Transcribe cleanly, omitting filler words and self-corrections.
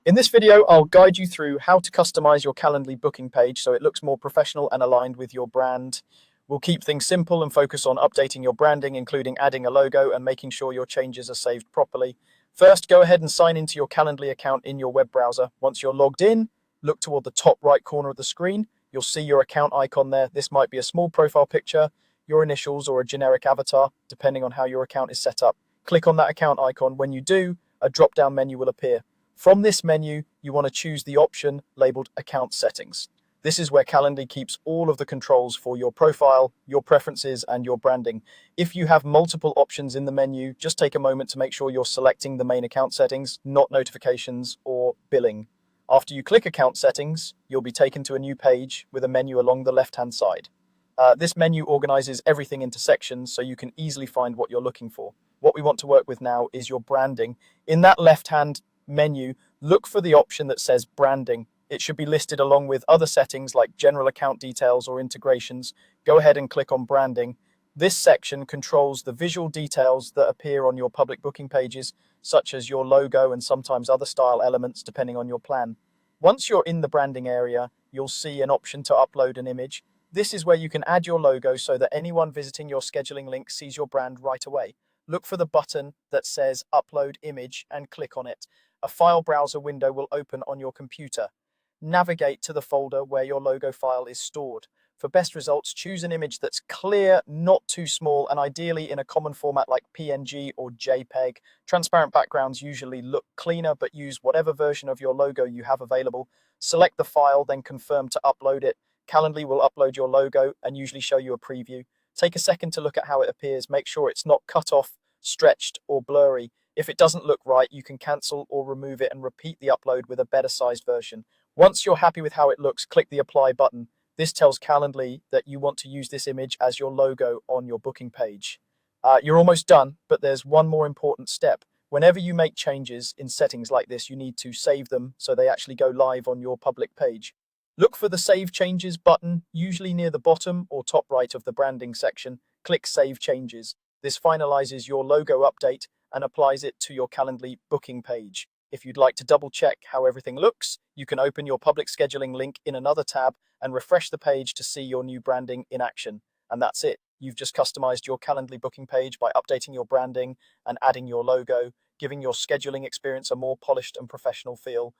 In this video, I'll guide you through how to customize your Calendly booking page so it looks more professional and aligned with your brand. We'll keep things simple and focus on updating your branding, including adding a logo and making sure your changes are saved properly. First, go ahead and sign into your Calendly account in your web browser. Once you're logged in, look toward the top right corner of the screen. You'll see your account icon there. This might be a small profile picture, your initials, or a generic avatar, depending on how your account is set up. Click on that account icon. When you do, a drop-down menu will appear. From this menu, you want to choose the option labeled Account Settings. This is where Calendly keeps all of the controls for your profile, your preferences, and your branding. If you have multiple options in the menu, just take a moment to make sure you're selecting the main account settings, not notifications or billing. After you click Account Settings, you'll be taken to a new page with a menu along the left-hand side. This menu organizes everything into sections so you can easily find what you're looking for. What we want to work with now is your branding. In that left-hand menu, look for the option that says branding. It should be listed along with other settings like general account details or integrations. Go ahead and click on branding. This section controls the visual details that appear on your public booking pages, such as your logo and sometimes other style elements depending on your plan. Once you're in the branding area, you'll see an option to upload an image. This is where you can add your logo so that anyone visiting your scheduling link sees your brand right away. Look for the button that says Upload Image and click on it. A file browser window will open on your computer. Navigate to the folder where your logo file is stored. For best results, choose an image that's clear, not too small, and ideally in a common format like PNG or JPEG. Transparent backgrounds usually look cleaner, but use whatever version of your logo you have available. Select the file, then confirm to upload it. Calendly will upload your logo and usually show you a preview. Take a second to look at how it appears. Make sure it's not cut off, stretched, or blurry. If it doesn't look right, you can cancel or remove it and repeat the upload with a better sized version. Once you're happy with how it looks, click the Apply button. This tells Calendly that you want to use this image as your logo on your booking page. You're almost done, but there's one more important step. Whenever you make changes in settings like this, you need to save them so they actually go live on your public page. Look for the Save Changes button, usually near the bottom or top right of the branding section. Click Save Changes. This finalizes your logo update and applies it to your Calendly booking page. If you'd like to double check how everything looks, you can open your public scheduling link in another tab and refresh the page to see your new branding in action. And that's it. You've just customized your Calendly booking page by updating your branding and adding your logo, giving your scheduling experience a more polished and professional feel.